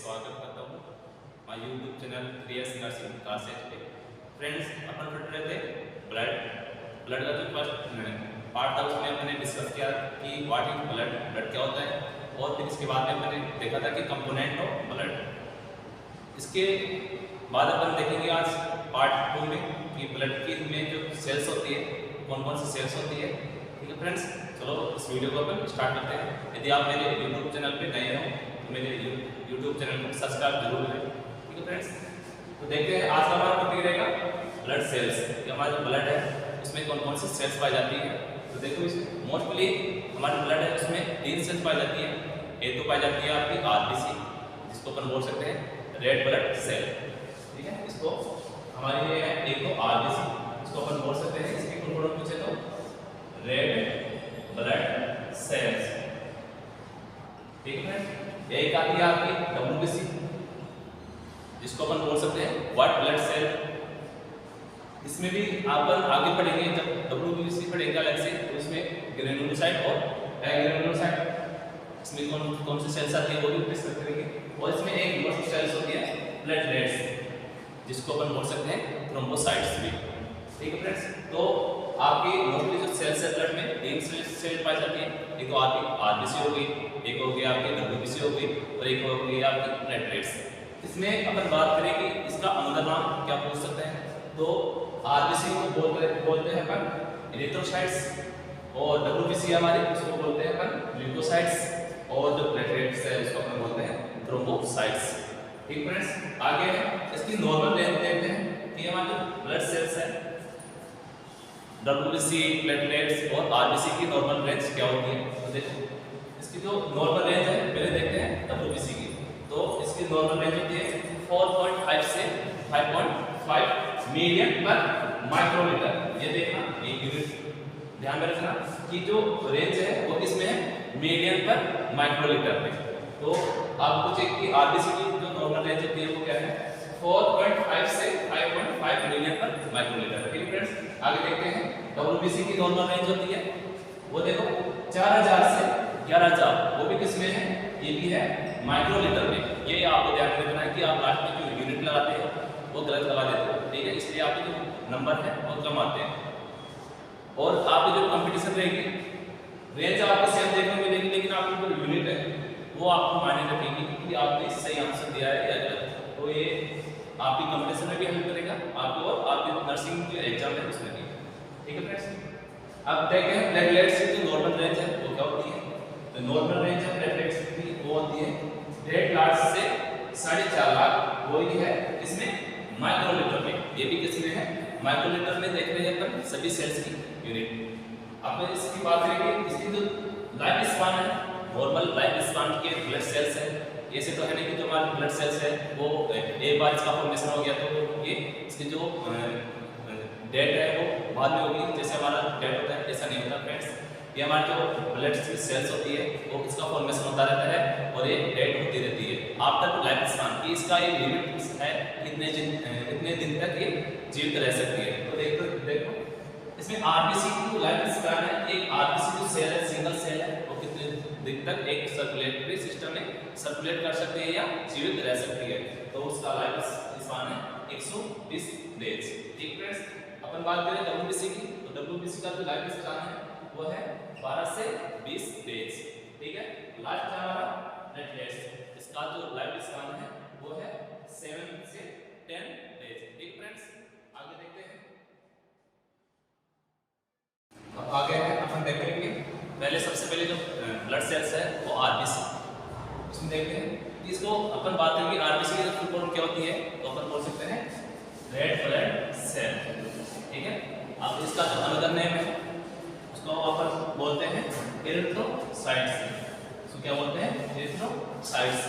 स्वागत करता हूँ my YouTube channel 3S nursing classes पे। फ्रेंड्स, अपन पढ़ रहे थे ब्लड का जो फर्स्ट पार्ट था उसमें हमने डिस्कस किया कि व्हाट इज ब्लड क्या होता है, और फिर इसके बाद में हमने देखा था कि कंपोनेंट ऑफ ब्लड। इसके बाद अपन देखेंगे आज पार्ट 2 में कि ब्लड की में जो सेल्स होती है कौन कौन सी सेल्स होती है। ठीक है फ्रेंड्स, चलो इस वीडियो को अपन स्टार्ट करते हैं। यदि आप मेरे यूट्यूब चैनल पे नए हो तो मेरे यूट्यूब चैनल को सब्सक्राइब जरूर करें। ठीक है फ्रेंड्स, तो देखते हैं आज का हमारा टॉपिक रहेगा ब्लड सेल्स। कि हमारा जो ब्लड है उसमें कौन कौन सी सेल्स पाई जाती है। तो देखो इसमें मोस्टली हमारा ब्लड है उसमें 3 सेल्स पाई जाती है। एक तो पाई जाती है आपकी आरबीसी, जिसको अपन बोल सकते हैं रेड ब्लड सेल। ठीक है, इसको हमारे लिए है एक तो आरबीसी, इसको अपन बोल सकते हैं इसके कंपोनेंट पूछे तो रेड ब्लड सेल्स। ठीक है, एक आती है आपकी डब्ल्यूबीसी, जिसको अपन बोल सकते हैं व्हाइट ब्लड सेल। इसमें भी अपन आगे पढ़ेंगे, जब डब्ल्यूबीसी पढ़ेंगे अलग से, तो इसमें ग्रेनुलोसाइट और एग्रेनुलोसाइट इसमें कौन कौन सी सेल्स आती है वो भी डिस्कस करेंगे। और इसमें एक मोस्ट सेल्स होती है प्लेटलेट्स, जिसको अपन बोल सकते हैं थ्रोम्बोसाइट्स भी। ठीक है फ्रेंड्स, तो आपकी मोस्टली जो सेल्स है ब्लड में 3 सेल पाई जाती है। एक तो आपकी आरबीसी हो गई, एक हो गई आपकी डब्ल्यूबीसी हो गई, और एक हो गई आपकी प्लेटलेट्स। इसमें अपन बात करें कि इसका अंदर नाम क्या पूछ सकते हैं, तो आरबीसी को बोलते हैं अपन एरिथ्रोसाइट्स, और डब्ल्यूबीसी हमारे उसको बोलते हैं अपन ल्यूकोसाइट्स, और जो प्लेटलेट्स है उसको अपन बोलते हैं थ्रोम्बोसाइट्स। ठीक फ्रेंड्स, आगे इसकी नॉर्मल रेंज देखते हैं कि हमारे जो ब्लड सेल्स है डब्ल्यूबीसी, प्लेटलेट्स और आरबीसी की नॉर्मल रेंज क्या होती है। तो देखो इसकी जो नॉर्मल रेंज है पहले देखते हैं डब्ल्यूबीसी की। तो इसकी नॉर्मल रेंज होती है 4.5 से 5.5 मिलियन पर माइक्रोलीटर। ये देखना एक यूनिट ध्यान में रखना कि जो रेंज है वो किसमें है, मिलियन पर माइक्रोलीटर में। तो आपको चेक कि आरबीसी की जो नॉर्मल रेंज होती है वो क्या है, 4.5 से 5.5 मिलियन पर माइक्रोलीटर। ठीक है फ्रेंड्स, आगे देखते हैं डब्ल्यूबीसी की नॉर्मल रेंज होती है वो देखो 4000 से 11000, वो भी किसमें है, ये भी है माइक्रोलीटर में। ये आपको ध्यान रखना है कि आप लास्ट में जो यूनिट लगाते हो वो गलत लगा देते हो। ठीक है, इसलिए आपके जो नंबर है वो कम आते हैं। और आपकी जो कंपटीशन रहेगी रेंज आपको सेम देखने को मिलेगी, लेकिन आपकी जो यूनिट है वो आपको मायने रखेगी कि आपने सही आंसर दिया है या गलत। तो ये आपकी कंपटीशन में भी हेल्प करेगा आपको, और आपके नर्सिंग जो एग्जाम है उसमें भी। ठीक है फ्रेंड्स, अब देखते हैं प्लेटलेट्स की जो नॉर्मल रेंज है वो क्या होती है। तो नॉर्मल रेंज है प्लेटलेट्स की वो होती है 1.5 लाख से 4.5 लाख, वो ही है इसमें माइक्रोलीटर में। ये भी किसमें है, माइक्रोलीटर में। देख रहे हैं अपन सभी सेल्स की यूनिट। अब इसकी बात करेंगे, इसकी जो लाइफ स्पान है, नॉर्मल लाइफ स्पान के ब्लड सेल्स है। ऐसे तो है नहीं कि जो हमारे ब्लड सेल्स है वो एक बार इसका फॉर्मेशन हो गया तो ये इसकी जो डेट है वो बाद में होगी, जैसे हमारा डेट होता है, ऐसा नहीं होता फ्रेंड्स। ये हमारी जो ब्लड सेल्स होती है वो इसका फॉर्मेशन होता रहता है और ये डेट होती रहती है आफ्टर लाइफ स्पान की। इसका एक लिमिट है कितने दिन तक ये जीवित रह सकती है। तो देखो इसमें आरबीसी की लाइफ स्पैन है, एक आरबीसी जो सेल है सिंगल सेल है वो कितने दिन तक एक सर्कुलेटरी सिस्टम में सर्कुलेट कर सकती है या जीवित रह सकती है। तो उसका लाइफ स्पैन है 120 डेज। ठीक फ्रेंड्स, अपन बात करें डब्ल्यूबीसी की, तो डब्ल्यूबीसी का जो लाइफ स्पैन है वो है 12 से 20 डेज। ठीक है, लास्ट है हमारा प्लेटलेट्स, इसका जो लाइफ स्पैन है वो है 7 से 10 डेज। ठीक फ्रेंड्स, आगे देखते हैं। अब आगे है अपन देखेंगे पहले सबसे पहले जो ब्लड सेल्स है वो आरबीसी, इसमें देखते हैं। इसको अपन बात करेंगे आरबीसी की फुल फॉर्म क्या होती है, तो अपन बोल सकते हैं रेड ब्लड सेल। ठीक है, अब इसका जो अनदर नेम है उसको अपन बोलते हैं एरिथ्रोसाइट्स। इसको क्या बोलते हैं, एरिथ्रोसाइट्स।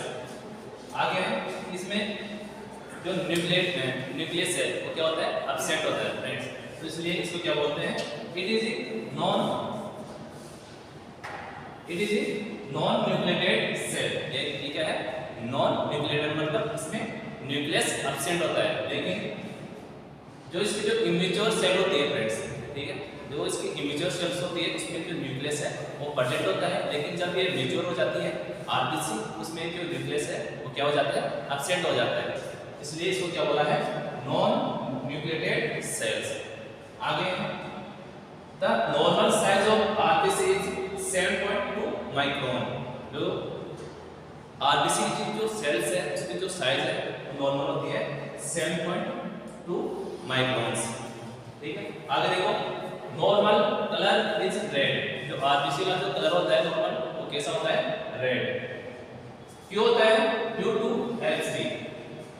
आगे है इसमें जो न्यूक्लियस है वो क्या होता है, एब्सेंट होता है फ्रेंड्स। तो इसलिए इसको क्या बोलते हैं, it is a non nucleated cell. ये क्या है, नॉन न्यूक्लिएटेड मतलब इसमें न्यूक्लियस एब्सेंट होता है, लेकिन जो इसकी जो इमेच्योर सेल होती है फ्रेंड्स, ठीक है, जो इसकी इमेच्योर सेल्स होती है उसमें जो न्यूक्लियस है वो प्रेजेंट होता है, लेकिन जब ये मैच्योर हो जाती है आरबीसी उसमें जो न्यूक्लियस है वो क्या हो जाता है, एब्सेंट हो जाता है। इसलिए इसको क्या बोला है, नॉन न्यूक्लिएटेड सेल्स। आगे the normal size of RBC is 7.2 micron. जो आरबीसी की जो सेल्स है उसकी जो साइज है नॉर्मल होती है 7.2 माइक्रोन्स। ठीक है, आगे देखो नॉर्मल कलर इज रेड। जो आरबीसी का जो कलर होता है नॉर्मल वो कैसा होता है, रेड। क्यों होता है, due to Hb,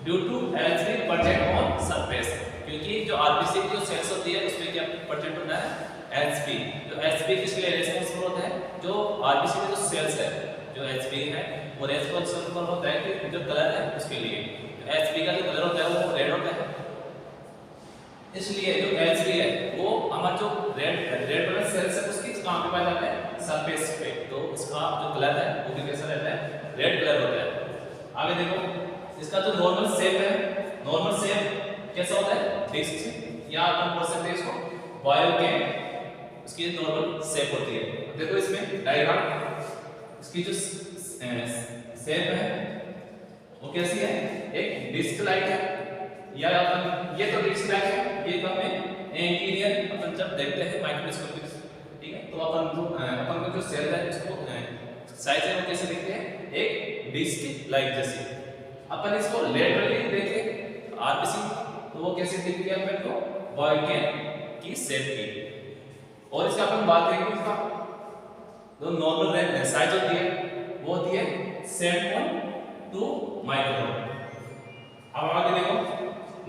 due to Hb present on surface. क्योंकि जो आरबीसी की जो सेल्स होती है उसमें क्या प्रेजेंट होता है, एचबी। जो एचबी किसके लिए रिस्पांसिबल होता है, जो आरबीसी में जो सेल्स है जो एचबी है वो रिस्पांसिबल होता है कि जो कलर है उसके लिए। एचबी का जो कलर होता है वो रेड होता है, इसलिए जो एचबी है वो हमारा जो रेड ब्लड सेल्स है उसकी कहां पे पाया जाता है, सरफेस पे। तो उसका जो कलर है वो भी कैसा रहता है, रेड कलर होता है। आगे देखो इसका जो नॉर्मल शेप है, नॉर्मल शेप कैसा होता है, डिस्क, या अपन बोल सकते हैं इसको बॉयल के उसकी नॉर्मल शेप होती है। देखो इसमें डायग्राम, इसकी जो शेप है वो कैसी है, एक डिस्क लाइक है, या अपन ये तो डिस्क लाइक है, ये तो हमें इंटीरियर अपन जब देखते हैं माइक्रोस्कोपिक, ठीक है, तो अपन को जो सेल है उसको साइज है वो कैसे दिखते हैं, एक डिस्क लाइक जैसी। अपन इसको लेटरली देखें आरबीसी तो वो कैसे दिखती है अपन को, बॉयल की शेप की। और इसका अपन बात करेंगे इसका जो नॉर्मल साइज होती है वो होती है 7.2 माइक्रोन। अब आगे देखो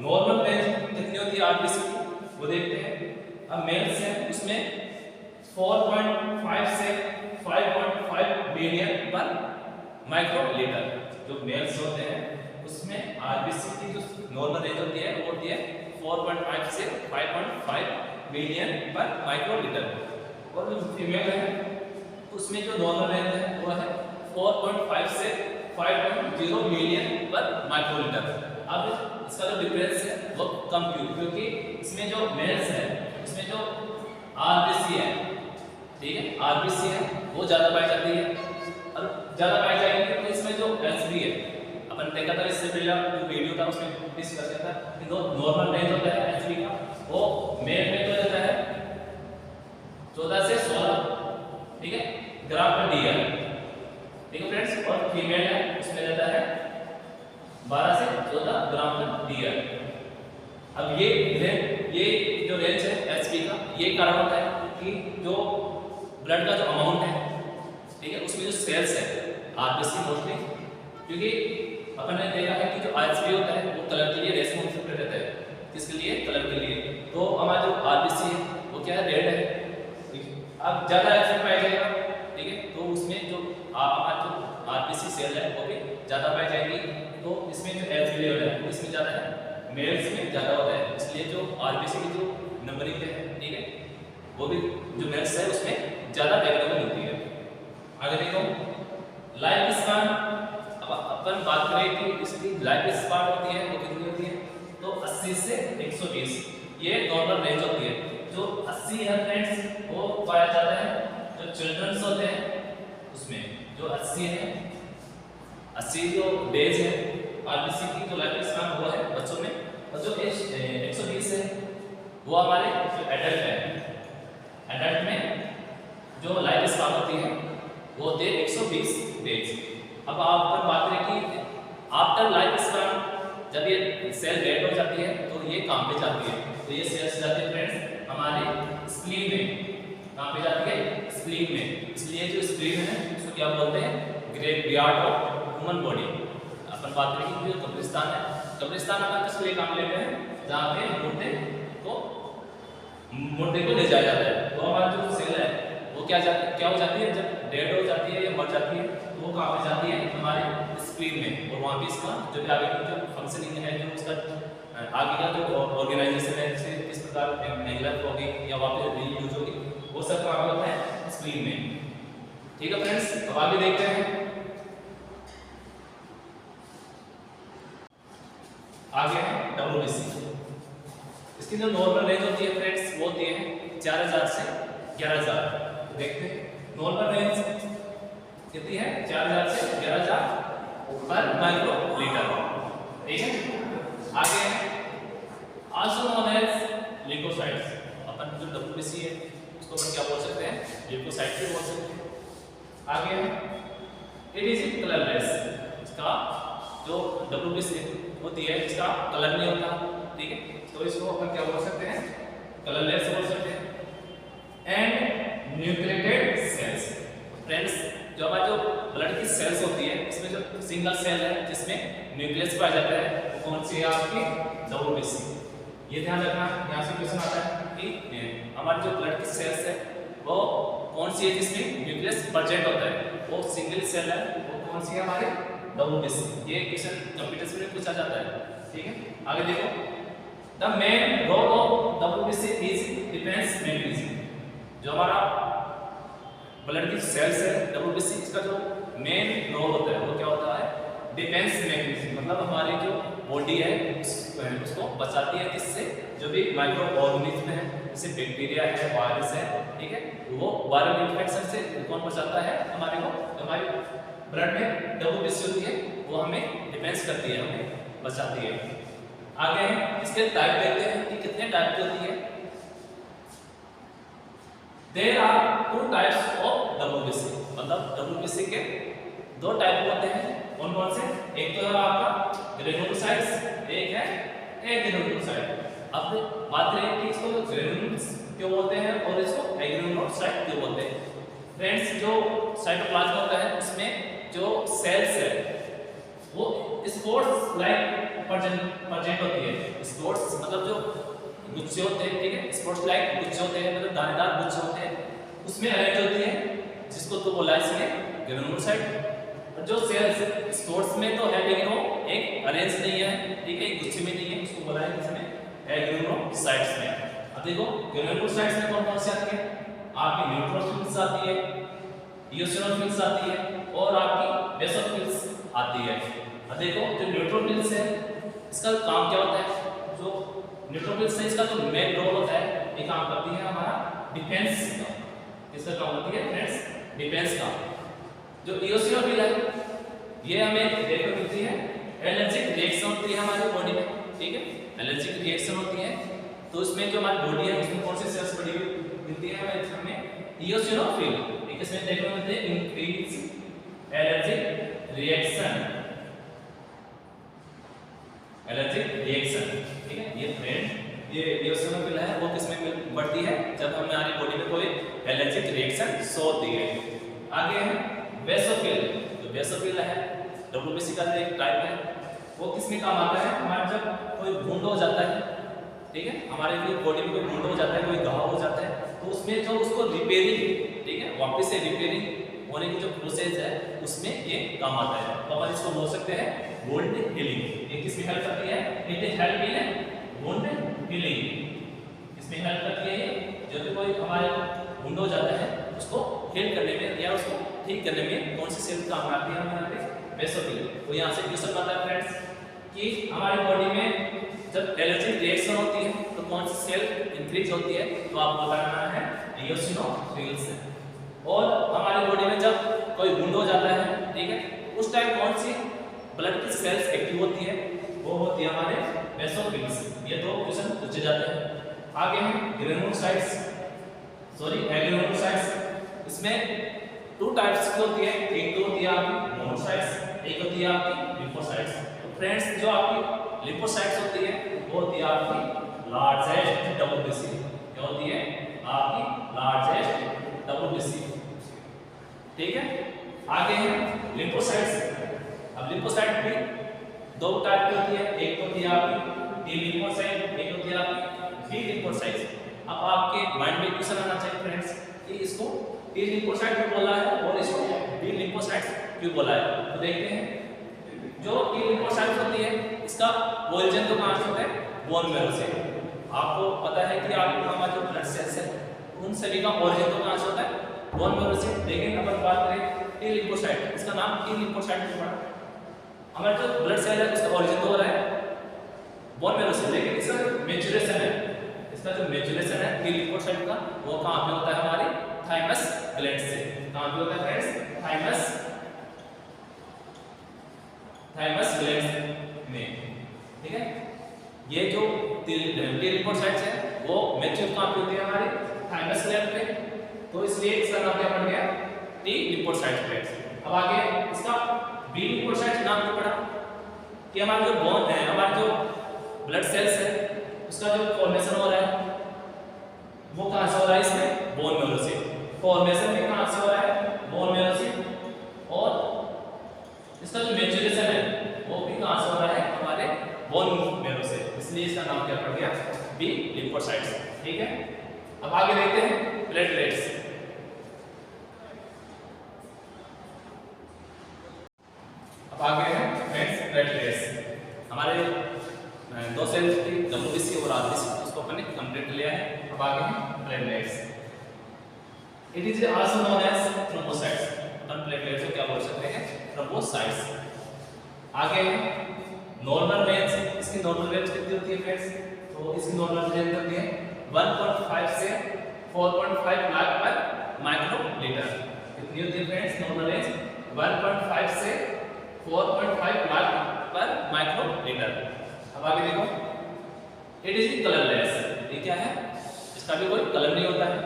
नॉर्मल रेंज कितनी होती है आरबीसी की वो देखते हैं। अब मेल्स है उसमें 4.5 से 5.5 बिलियन पर माइक्रोलीटर। जो मेल्स होते हैं उसमें आरबीसी की जो नॉर्मल रेंज होती है वो होती है 4.5 से 5.5 बिलियन पर माइक्रोलीटर। और जो फीमेल है उसमें जो नॉर्मल रेंज है वो है 4.5 से 5.0 मिलियन पर माइक्रोलीटर। अब इसका जो डिफरेंस है वो कम क्योंकि इसमें जो मेल्स है उसमें जो आरबीसी है, ठीक है, आरबीसी है वो ज्यादा पाई जाती है, और ज्यादा पाई जाएगी तो इसमें जो एचबी है अपन देखा था इससे पहले जो वीडियो था उसमें डिस्कस किया था कि जो नॉर्मल रेंज होता है एचबी का वो मेल में तो रहता है 14 से 16, ठीक है, ग्राम पर डीएल, ठीक है फ्रेंड्स, और फीमेल है उसमें रहता है 12 से 14 ग्राम पर डीएल। अब ये जो रेंज है एचबी का ये कारण होता है कि जो ब्लड का जो अमाउंट है, ठीक है, उसमें जो सेल्स है आरबीसी मोस्टली, क्योंकि अपन ने देखा है कि जो एचबी होता है वो कलर के लिए रेस्पॉन्सिबल रहता है, किसके लिए, कलर के लिए। तो हमारा जो आरबीसी है वो क्या है, रेड है। अब ज्यादा एचबी पाया जाएगा, ठीक है, तो उसमें जो हमारा जो आरबीसी सेल है वो भी ज्यादा पाई जाएगी। तो इसमें जो एचबी लेवल है वो इसमें ज्यादा है, मेल्स में ज्यादा होता है, इसलिए जो आरबीसी की जो नंबरिंग है, ठीक है, वो भी जो मेल्स है उसमें ज्यादा अवेलेबल होती है। आगे देखो लाइफ स्पैन, अब अपन बात करें कि इसकी लाइफ स्पैन होती है वो कितनी होती है, तो 80 से 120 ये नॉर्मल रेंज होती है। जो 80 है फ्रेंड्स वो पाया जाता है जो चिल्ड्रंस होते हैं उसमें, जो 80 है 80 जो डेज है आरबीसी की जो लाइफ स्पैन वो है बच्चों में, और जो 120 है वो हमारे जो एडल्ट है, एडल्ट में जो लाइफ स्पैन होती है वो होती है 120 डेज। अब आप पर बात करें कि आफ्टर लाइफ स्पैन जब ये सेल डेड हो जाती है तो ये कहां पे जाती है, तो ये सेल्स जाती है फ्रेंड्स हमारे स्प्लीन में। कहां पे जाती है, स्प्लीन में। इसलिए जो स्प्लीन है उसको क्या बोलते हैं, ग्रेवयार्ड ऑफ ह्यूमन बॉडी। अपन बात करें कि जो कब्रिस्तान है, कब्रिस्तान अपन किस लिए काम लेते हैं, जहां पे मुर्दे को ले जाया जाता है। तो हमारा जो सेल है वो क्या हो जाती है, जब डेड हो जाती है या मर जाती है तो वो कहां पे जाती है, हमारे स्प्लीन में। और वहां पे इसका जो भी आगे की जो फंक्शनिंग है, जो उसका आगे का जो ऑर्गेनाइजेशन है, जैसे किस प्रकार नेगलेक्ट होगी या वहां पे रीयूज होगी, वो सब कहां पे होता है, स्प्लीन में। ठीक है फ्रेंड्स, अब आगे देखते हैं। आगे है डब्ल्यूबीसी। इसकी जो नॉर्मल रेंज होती है फ्रेंड्स वो होती है 4000 से 11000। देखते हैं नॉर्मल रेंज कितनी है, 4000 से 11000 पर माइक्रोलीटर। ठीक है, आगे आल्सो नोन एज ल्यूकोसाइट्स। अपन जो WBC है उसको अपन क्या बोल सकते हैं, ल्यूकोसाइट भी बोल सकते हैं। आगे इट इज कलरलेस। इसका जो WBC होती है इसका कलर नहीं होता। ठीक है, तो इसको अपन क्या बोल सकते हैं, कलरलेस बोल सकते हैं। And nucleated sales. फ्रेंड्स, जो हमारे जो ब्लड की सेल्स होती है इसमें जो सिंगल सेल है जिसमें न्यूक्लियस पाया जाता है वो कौन सी है, आपकी WBC। ये ध्यान रखना, यहाँ से क्वेश्चन आता है कि हमारे जो ब्लड की सेल्स है वो कौन सी है जिसमें न्यूक्लियस प्रेजेंट होता है, वो सिंगल सेल है, वो कौन सी है, हमारे WBC। ये क्वेश्चन कंप्यूटर में पूछा जाता है। ठीक है, आगे देखो, the main role of WBC is defence mechanism. जो हमारा ब्लड की सेल्स है WBC, इसका जो मेन रोल होता है वो क्या होता है, डिफेंस मैकेनिज्म। मतलब हमारी जो बॉडी है उसको बचाती है किससे, जो भी माइक्रो ऑर्गेनिज्म है जैसे बैक्टीरिया है, वायरस है। ठीक है, वो वायरल इन्फेक्शन से कौन बचाता है हमारे को, हमारी ब्लड में WBC होती है वो हमें डिफेंस करती है, हमें बचाती है। आगे इसके टाइप देखते हैं कि कितने टाइप की होती है। There are 2 types of WBC। मतलब WBC के 2 टाइप होते हैं। कौन कौन से, एक तो है आपका ग्रेनुलोसाइट्स, एक है एग्रेनुलोसाइट। अब बात करें कि इसको ग्रेनुल्स क्यों बोलते हैं और इसको एग्रेनुलोसाइट क्यों बोलते हैं। फ्रेंड्स, जो साइटोप्लाज्म होता है उसमें जो सेल्स है वो स्पोर्ट्स लाइक प्रेजेंट होती है। स्पोर्ट्स मतलब जो गुच्छे होते हैं, ठीक है, स्पोर्ट्स लाइक गुच्छे होते हैं, मतलब दानेदार गुच्छे होते हैं, उसमें अरेंज होती है, जिसको तो बोला इसने ग्रेनुलोसाइट। जो सेल्स स्पोर्ट्स में तो है लेकिन वो एक अरेंज नहीं है, ठीक है, एक गुच्छे में नहीं है, उसको बोला है इसने एग्रेनुलोसाइट्स में। अब देखो ग्रेनुलोसाइट्स में कौन कौन से आती है, आपकी न्यूट्रोफिल्स आती है, इओसिनोफिल्स आती है और आपकी बेसोफिल्स आती है। अब देखो जो न्यूट्रोफिल्स है इसका काम क्या होता है, जो न्यूट्रोफिल्स है इसका जो मेन रोल होता है ये काम करती है हमारा डिफेंस का। किसका काम करती है फ्रेंड्स, डिफेंस का। जो इओसिनोफिल है ये हमें देखने मिलती है, एलर्जिक रिएक्शन होती है हमारी बॉडी में। ठीक है, एलर्जिक रिएक्शन होती है तो उसमें जो हमारी बॉडी है उसमें कौन सी सेल्स बड़ी मिलती है हमें, इओसिनोफिल। ठीक है, इसमें देखने मिलते हैं increase allergic reaction, allergic reaction. ठीक है, ये फ्रेंड ये इओसिनोफिल है वो किसमें बढ़ती है, जब हमारी बॉडी में कोई एलर्जिक रिएक्शन शो होती है। आगे है बेसोफिल। जो बेसोफिल है WBC का एक टाइप है, वो किसमें काम आता है, हमारे जब कोई वुंड हो जाता है, ठीक है, हमारे बॉडी में कोई वुंड हो जाता है, कोई घाव हो जाता है, तो उसमें जो उसको रिपेयरिंग, ठीक है, वापस से रिपेयरिंग होने की जो प्रोसेस है उसमें ये काम आता है। तो अपन इसको बोल सकते हैं वुंड हीलिंग। ये किसमें हेल्प करती है, it help in wound healing. इसमें हेल्प करती है, जो भी कोई हमारे वुंड हो जाता है उसको हील करने में या उसको ठीक करने में कौन सी सेल काम आती है हमारे बेसोफिल। तो यहाँ से क्वेश्चन आता है फ्रेंड्स कि हमारी बॉडी में जब एलर्जिक रिएक्शन होती है तो कौन सी सेल इंक्रीज होती है, तो आपको बताना है इओसिनोफिल्स। और हमारी बॉडी में जब कोई वुंड हो जाता है, ठीक है, उस टाइम कौन सी ब्लड की सेल्स एक्टिव होती है, वो होती है हमारे बेसोफिल्स। ये 2 क्वेश्चन पूछे जाते हैं। आगे है ग्रेनुलोसाइट्स, सॉरी एग्रेनुलोसाइट्स। इसमें 2 टाइप्स की होती है, एक तो होती है आपकी मोनोसाइट्स, एक होती है आपकी लिम्फोसाइट्स। तो फ्रेंड्स, जो आपकी लिम्फोसाइट्स होती है वो होती है आपकी लार्जेस्ट WBC। क्या होती है, आपकी लार्जेस्ट WBC। ठीक है, आगे है लिम्फोसाइट्स। अब लिम्फोसाइट भी 2 टाइप की होती है, एक होती है आपकी टी लिम्फोसाइट, एक होती है आपकी बी लिम्फोसाइट। अब आपके माइंड में क्वेश्चन आना चाहिए फ्रेंड्स कि इसको टी लिम्फोसाइट क्यों बोला है और इसको बी लिम्फोसाइट क्यों बोला है। तो देखते हैं, जो टी लिम्फोसाइट होती है इसका ओरिजिन तो कहां से होता है, बोन मैरो से। आपको पता है कि आपके हमारे जो ब्लड सेल्स है उन सभी का ओरिजिन तो कहां से होता है, बोन मैरो से। लेकिन अपन बात करें टी लिम्फोसाइट, इसका नाम टी लिम्फोसाइट क्यों पड़ा, हमारा जो ब्लड सेल है उसका ओरिजिन तो हो रहा है बोन मैरो से, लेकिन इसका मैच्योरेशन है इसका जो मेचुरेशन है टी लिम्फोसाइट का वो कहाँ पे होता है हमारे थाइमस ग्लैंड से। कहाँ पे होता है फ्रेंड्स? थाइमस ग्लैंड में, ठीक है। ये जो टी लिम्फोसाइट्स है वो मैच्योर कहाँ पे होती है हमारे थाइमस ग्लैंड पे, तो इसलिए इसका नाम क्या पड़ गया? T lymphocyte. अब आगे इसका बी लिम्फोसाइट नाम क्यों पड़ा? कि हमारा जो बोन है, हमारे जो ब्लड सेल्स है उसका जो फॉर्मेशन हो रहा है वो कहां से हो रहा है? इसमें बोन मैरो से। फॉर्मेशन भी कहां से हो रहा है? बोन मैरो से। और इसका जो मैच्योरेशन है वो भी कहां से हो रहा है? हमारे बोन मैरो से। इसलिए इसका नाम क्या पड़ गया? बी लिम्फोसाइट्स, ठीक है। अब आगे देखते हैं प्लेटलेट्स। अब आगे है फ्रेंड्स प्लेटलेट्स। हमारे दो सेल्स थी डब्ल्यूबीसी और आरबीसी, उसको अपन ने कंप्लीट लिया है। अब आगे है platelets. It is also known as thrombocytes. अपन प्लेटलेट्स को क्या बोल सकते हैं? थ्रोम्बोसाइट्स। आगे है नॉर्मल रेंज। इसकी नॉर्मल रेंज कितनी होती है फ्रेंड्स? तो इसकी नॉर्मल रेंज होती है 1.5 से 4.5 लाख पर माइक्रोलीटर। कितनी होती है फ्रेंड्स नॉर्मल रेंज? 1.5 से 4.5 लाख पर माइक्रोलीटर। अब आगे देखो, इट इज कलरलेस। ये क्या है? इसका भी कोई कलर नहीं होता है।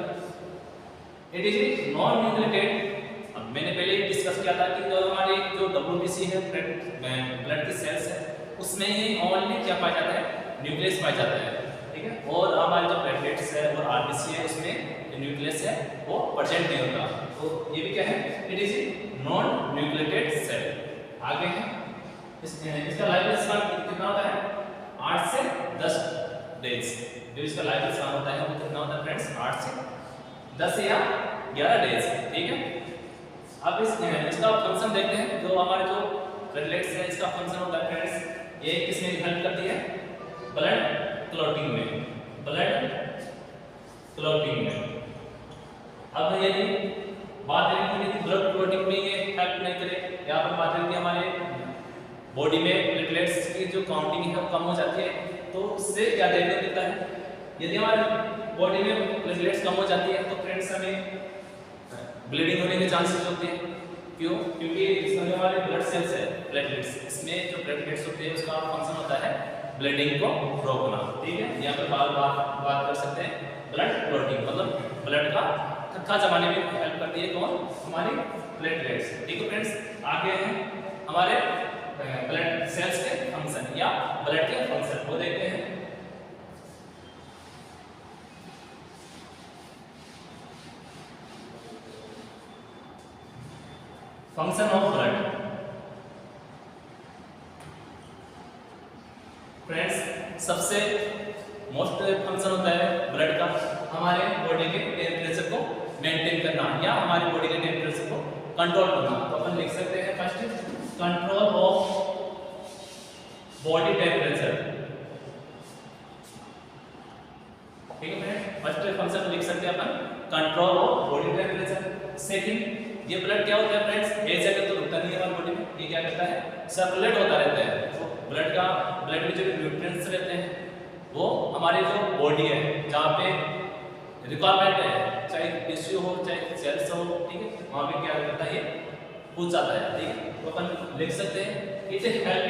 It is non nucleated. अब मैंने पहले ही डिस्कस किया था कि जो हमारे जो डब्ल्यूबीसी है ब्लड की सेल्स है उसमें ही ओनली क्या पाया जाता है? न्यूक्लियस पाया जाता है, ठीक है। और हमारे जो प्लेटलेट्स है और आरबीसी है उसमें जो न्यूक्लियस है वो प्रेजेंट नहीं होता। तो ये भी क्या है? It is non nucleated cell. आगे है इसका लाइफ स्पैन कितना होता है? 8 से 10 डेज। जो इसका लाइफ स्पैन होता है वो कितना होता है फ्रेंड्स? 8 से 10 या 11 डेज, ठीक है। अब इसका फंक्शन देखते हैं। जो हमारे जो प्लेटलेट्स है इसका फंक्शन होता है फ्रेंड्स, ये किसमें हेल्प करती है? ब्लड क्लॉटिंग में। ब्लड क्लॉटिंग में। अब यदि बात करें कि ब्लड क्लॉटिंग में ये हेल्प नहीं करे, यहाँ पर बात करें कि हमारे बॉडी में प्लेटलेट्स की जो काउंटिंग है वो कम हो जाती है, तो उससे क्या देखने को मिलता है? यदि हमारे बॉडी में प्लेटलेट्स कम हो जाती है तो फ्रेंड्स हमें ब्लीडिंग होने के चांसेस होते हैं। क्यों? क्योंकि इसमें जो हमारे ब्लड सेल्स है प्लेटलेट्स, इसमें जो प्लेटलेट्स होते हैं उसका फंक्शन होता है ब्लीडिंग को रोकना, ठीक है। यहाँ पर बात कर सकते हैं ब्लड क्लॉटिंग, मतलब ब्लड का थक्का जमाने में हेल्प करती है कौन? हमारी प्लेटलेट्स, ठीक है फ्रेंड्स। आगे है हमारे ब्लड सेल्स के फंक्शन या ब्लड के फंक्शन, वो देखते हैं। फंक्शन ऑफ ब्लड फ्रेंड्स, सबसे मोस्ट फंक्शन होता है ब्लड का हमारे बॉडी के टेम्परेचर को मेंटेन करना या हमारी बॉडी के टेम्परेचर को कंट्रोल करना। तो अपन लिख सकते हैं first control of body temperature, ठीक है फ्रेंड्स। फर्स्ट फंक्शन लिख सकते हैं अपन control of body temperature. Second, ये ब्लड क्या होता है फ्रेंड्स? एक जगह तो रुकता नहीं है हमारी बॉडी में, ये क्या करता है? सर्कुलेट होता रहता है। तो ब्लड में जो न्यूट्रिएंट्स रहते हैं वो हमारी जो बॉडी है जहाँ पे रिक्वायरमेंट है, चाहे टिश्यू हो चाहे सेल्स हो, ठीक है, वहाँ पे क्या करता है? ये पूछ जाता है, ठीक है। तो अपन लिख सकते हैं it help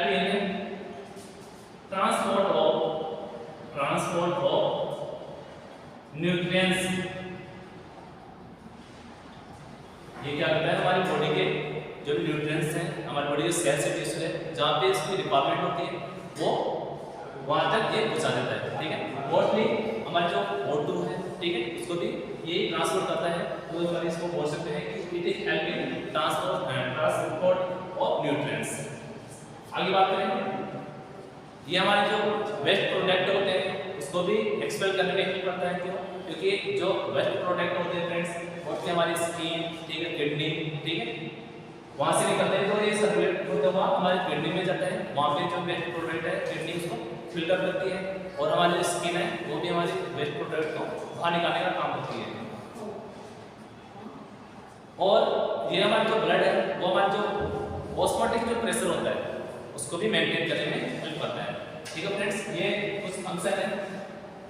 in transport of nutrients. ये क्या करता है? हमारी बॉडी के जो भी न्यूट्रिएंट्स हैं, हमारी बॉडी के सेल्स से टिश्यू है जहाँ पे इसकी रिक्वायरमेंट होती है वो वहाँ तक ये पहुँचा देता है, ठीक है। मोस्टली हमारे जो O2 है, ठीक है, इसको भी यही ट्रांसपोर्ट करता है। तो अपन इसको बोल सकते हैं कि it is help in transport of nutrients. आगे बात करें, ये हमारे जो वेस्ट प्रोडक्ट होते हैं उसको भी एक्सपेल करने में हेल्प करता है। क्यों? क्योंकि जो वेस्ट प्रोडक्ट होते हैं फ्रेंड्स उससे हमारी स्किन, ठीक है, किडनी, ठीक है, वहाँ से निकलते हैं। तो ये सर्कुलेट होते हुआ हमारी किडनी में जाता है। वहाँ पे जो वेस्ट प्रोडक्ट है किडनी उसको फिल्टर करती है और हमारी जो स्किन है वो भी हमारी वेस्ट प्रोडक्ट को बाहर निकालने का काम करती है। और ये हमारा जो ब्लड है वो हमारा जो ऑस्मोटिक जो प्रेशर होता है उसको भी मेंटेन करने में हेल्प करता है। ठीक है फ्रेंड्स, ये कुछ फंक्शन है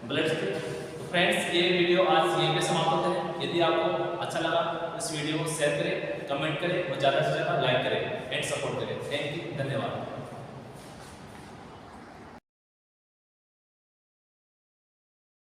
ब्लड के। तो फ्रेंड्स ये वीडियो आज यहीं पे समाप्त होते हैं। यदि आपको अच्छा लगा इस वीडियो को शेयर करें, कमेंट करें और ज़्यादा से ज़्यादा लाइक करें एंड सपोर्ट करें। थैंक यू, धन्यवाद।